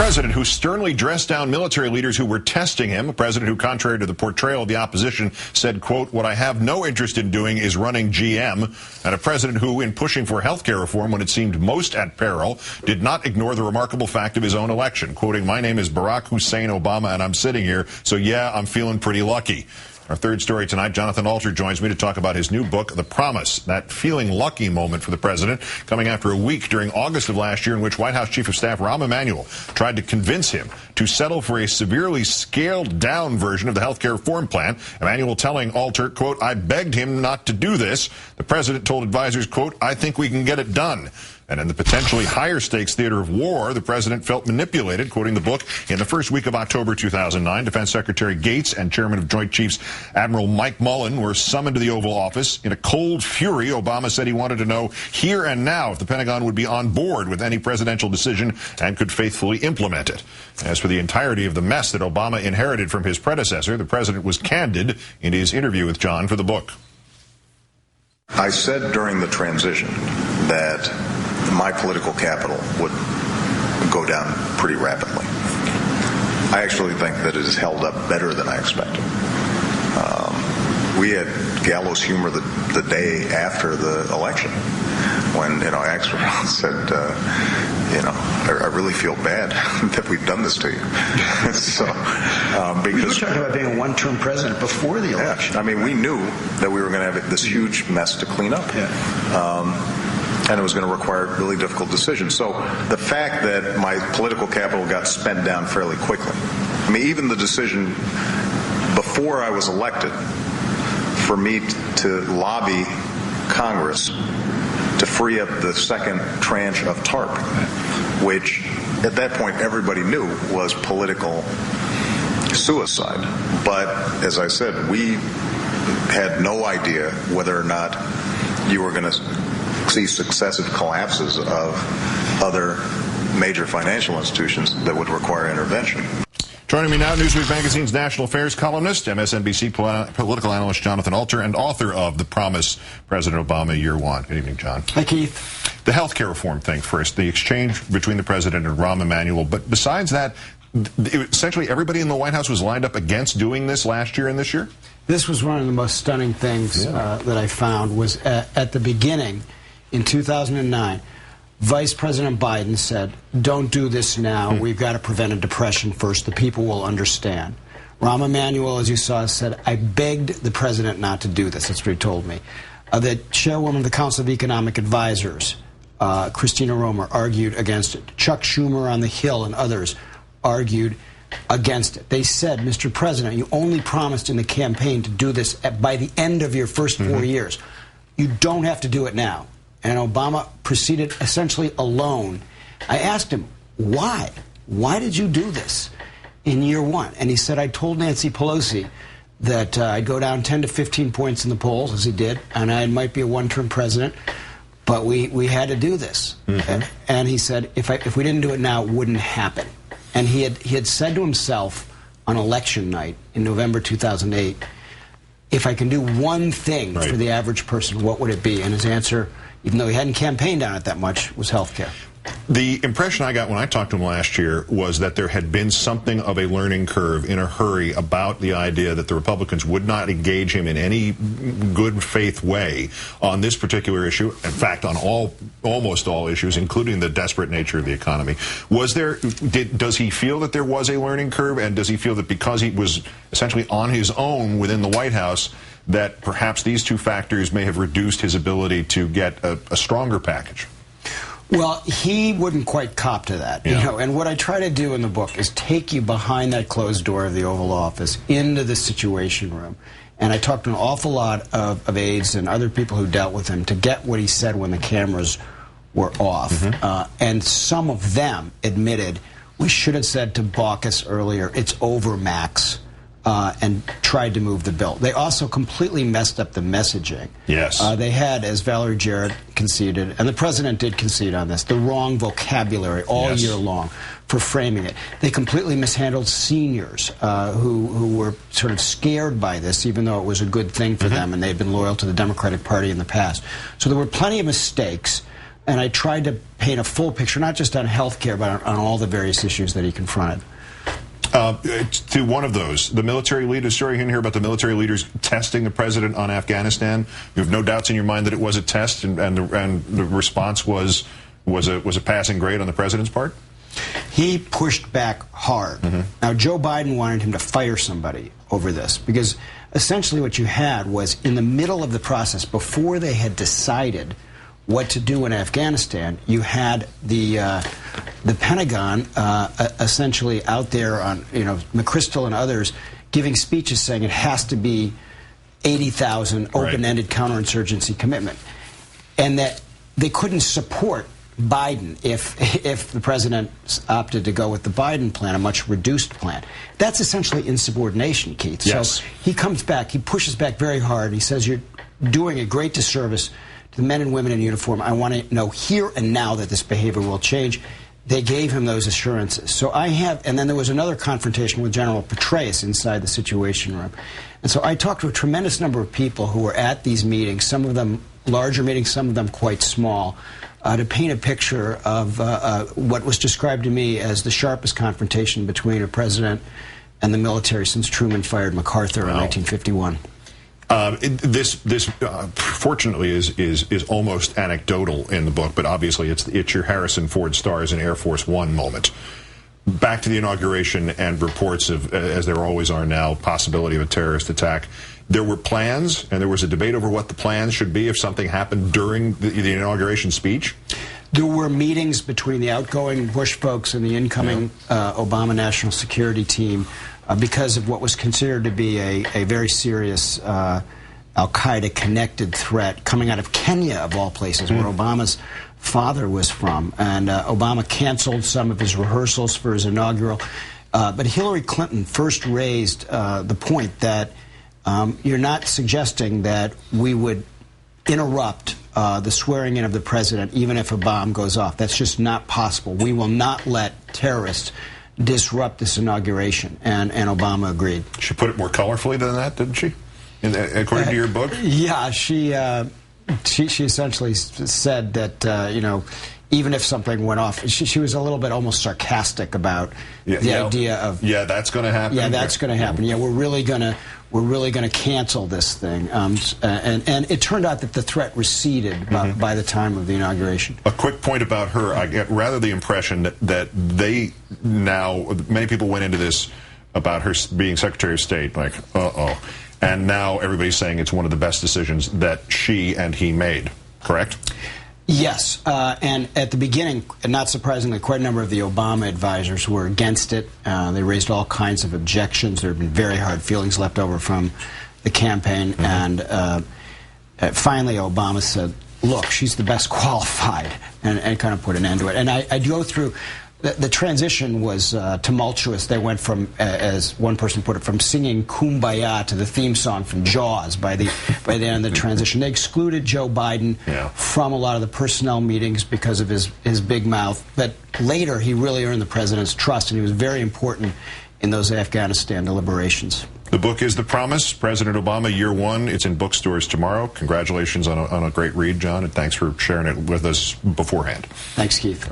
president who sternly dressed down military leaders who were testing him, a president who, contrary to the portrayal of the opposition, said, quote, "What I have no interest in doing is running GM," and a president who, in pushing for health care reform when it seemed most at peril, did not ignore the remarkable fact of his own election, quoting, "My name is Barack Hussein Obama, and I'm sitting here, so yeah, I'm feeling pretty lucky." Our third story tonight, Jonathan Alter joins me to talk about his new book, The Promise, that feeling lucky moment for the president, coming after a week during August of last year in which White House Chief of Staff Rahm Emanuel tried to convince him to settle for a severely scaled-down version of the health care reform plan. Emanuel telling Alter, quote, "I begged him not to do this." The president told advisors, quote, "I think we can get it done." And in the potentially higher stakes theater of war, the president felt manipulated, quoting the book. In the first week of October 2009, Defense Secretary Gates and Chairman of Joint Chiefs Admiral Mike Mullen were summoned to the Oval Office. In a cold fury, Obama said he wanted to know here and now if the Pentagon would be on board with any presidential decision and could faithfully implement it. As for the entirety of the mess that Obama inherited from his predecessor, the president was candid in his interview with John for the book. I said during the transition that my political capital would go down pretty rapidly. I actually think that it has held up better than I expected. We had gallows humor the day after the election when, Axel said, I really feel bad that we've done this to you. So, because you were talking about being a one-term president before the election. Yeah, I mean, we knew that we were going to have this huge mess to clean up. Yeah. And it was going to require really difficult decisions. So the fact that my political capital got spent down fairly quickly, I mean, even the decision before I was elected for me to lobby Congress to free up the second tranche of TARP, which at that point everybody knew was political suicide. But as I said, we had no idea whether or not you were going to see successive collapses of other major financial institutions that would require intervention. Joining me now, Newsweek Magazine's national affairs columnist, MSNBC political analyst Jonathan Alter, and author of The Promise, President Obama, Year One. Good evening, John. Hi, Keith. The health care reform thing first, the exchange between the president and Rahm Emanuel. But besides that, essentially everybody in the White House was lined up against doing this last year and this year? This was one of the most stunning things that I found was at the beginning, in 2009, Vice President Biden said, "Don't do this now. We've got to prevent a depression first. The people will understand." Rahm Emanuel, as you saw, said, "I begged the president not to do this." That's what he told me. The chairwoman of the Council of Economic Advisors, Christina Romer, argued against it. Chuck Schumer on the Hill and others argued against it. They said, "Mr. President, you only promised in the campaign to do this by the end of your first 4 years. You don't have to do it now." And Obama proceeded essentially alone. I asked him, why? Why did you do this in year one? And he said, "I told Nancy Pelosi that I'd go down 10 to 15 points in the polls," as he did, "and I might be a one-term president, but we had to do this." And he said, if we didn't do it now, it wouldn't happen. And he had said to himself on election night in November 2008, if I can do one thing for the average person, what would it be? And his answer, even though he hadn't campaigned on it that much, was health care. The impression I got when I talked to him last year was that there had been something of a learning curve in a hurry about the idea that the Republicans would not engage him in any good faith way on this particular issue. In fact, on almost all issues, including the desperate nature of the economy. Does he feel that there was a learning curve, and does he feel that because he was essentially on his own within the White House, that perhaps these two factors may have reduced his ability to get a stronger package? Well, he wouldn't quite cop to that, and what I try to do in the book is take you behind that closed door of the Oval Office into the Situation Room. And I talked to an awful lot of aides and other people who dealt with him to get what he said when the cameras were off. And some of them admitted, we should have said to Baucus earlier, "It's over, Max," and tried to move the bill. They also completely messed up the messaging. Yes. They had, as Valerie Jarrett conceded, and the president did concede on this, the wrong vocabulary all year long for framing it. They completely mishandled seniors who were sort of scared by this, even though it was a good thing for them, and they had been loyal to the Democratic Party in the past. So there were plenty of mistakes. And I tried to paint a full picture, not just on health care, but on all the various issues that he confronted. To one of those, the military leaders, story in here about the military leaders testing the president on Afghanistan. You have no doubts in your mind that it was a test, and the response was a passing grade on the president's part? He pushed back hard. Now, Joe Biden wanted him to fire somebody over this, because essentially what you had was, in the middle of the process, before they had decided what to do in Afghanistan, you had the Pentagon essentially out there on, McChrystal and others giving speeches saying it has to be 80,000 open-ended counterinsurgency commitment, and that they couldn't support Biden if the president opted to go with the Biden plan, a much reduced plan. That's essentially insubordination, Keith. Yes. So he comes back, he pushes back very hard. He says, you're doing a great disservice to the men and women in uniform. I want to know here and now that this behavior will change. They gave him those assurances. So and then there was another confrontation with General Petraeus inside the Situation Room. And so I talked to a tremendous number of people who were at these meetings, some of them larger meetings, some of them quite small, to paint a picture of what was described to me as the sharpest confrontation between a president and the military since Truman fired MacArthur in 1951. This fortunately is almost anecdotal in the book, but obviously it's your Harrison Ford stars in Air Force One moment. Back to the inauguration and reports of, as there always are now, possibility of a terrorist attack. There were plans, and there was a debate over what the plans should be if something happened during the inauguration speech. There were meetings between the outgoing Bush folks and the incoming Obama National Security Team because of what was considered to be a very serious Al-Qaeda-connected threat coming out of Kenya, of all places, where Obama's father was from. And Obama canceled some of his rehearsals for his inaugural. But Hillary Clinton first raised the point that you're not suggesting that we would interrupt the swearing in of the president even if a bomb goes off. That's just not possible. We will not let terrorists disrupt this inauguration. And Obama agreed. She put it more colorfully than that, didn't she? According to your book? Yeah, she essentially said that, even if something went off, she was a little bit almost sarcastic about the idea of... Yeah, that's going to happen. Yeah, that's going to happen. Yeah, we're really going to cancel this thing. And it turned out that the threat receded by the time of the inauguration. A quick point about her. I get rather the impression that they now, many people went into this about her being Secretary of State, like, uh-oh. And now everybody's saying it's one of the best decisions that she and he made, correct? Yes, and at the beginning, not surprisingly, quite a number of the Obama advisors were against it. They raised all kinds of objections. There have been very hard feelings left over from the campaign. And finally, Obama said, look, she's the best qualified, and kind of put an end to it. And I go through... The transition was tumultuous. They went from, as one person put it, from singing Kumbaya to the theme song from Jaws by the end of the transition. They excluded Joe Biden from a lot of the personnel meetings because of his big mouth. But later, he really earned the president's trust, and he was very important in those Afghanistan deliberations. The book is The Promise, President Obama, Year One. It's in bookstores tomorrow. Congratulations on a great read, John, and thanks for sharing it with us beforehand. Thanks, Keith.